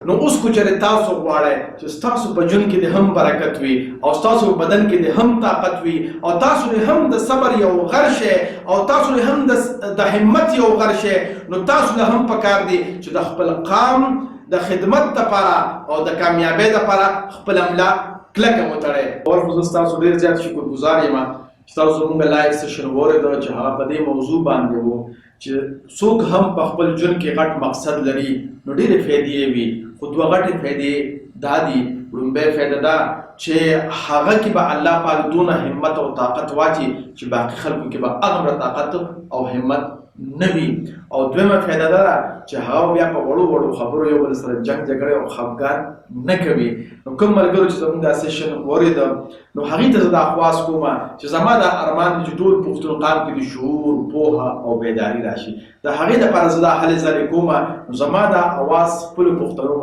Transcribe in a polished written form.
نو اوس کو چېرې تاسو غواړئ چې ستاسو په ژوند کې د هم برکت وي او ستاسو په بدن کې د هم طاقت وي او تاسو هم د صبر یو غر شئ او تاسو هم د همت یو غر شئ، نو تاسو له هم پکار دي چې د خپل قام د خدمت لپاره او د کامیابۍ لپاره خپل ملا کلکه وتړئ. اور خو زه ستاسو ډېر زیات شکرګزار یم چې تاسو زموږ لایو سیشن واورېده چې هغه په دې موضوع باندې و چې څوک هم په خپل ژوند کې غټ مقصد لري نو ډېرې فایدې وي، خو دوه غټې فایدې دا دي. لومبۍ فایده دا چې هغه کې به الله پاک دونه همت او طاقت واچي چې باقي خلکو کې به هغومره طاقت او همت نه وي. او دویمه فایده دا ده چې هغه بیا په وړو وړو خبرو یو بل سره جنګ جګړې او خفګان نه کوي. نو کوم ملګرو چې زموږ دا سیشن واورېده نو هغې ته زه دا خواست کوم چې زما دا ارمان دی چې ټول پښتون قام کې د شعور، پوهه او بیداري راشي. د هغې دپاره زه دا هلې ځلې کوم. نو زما دا اواز خپلو پښتنو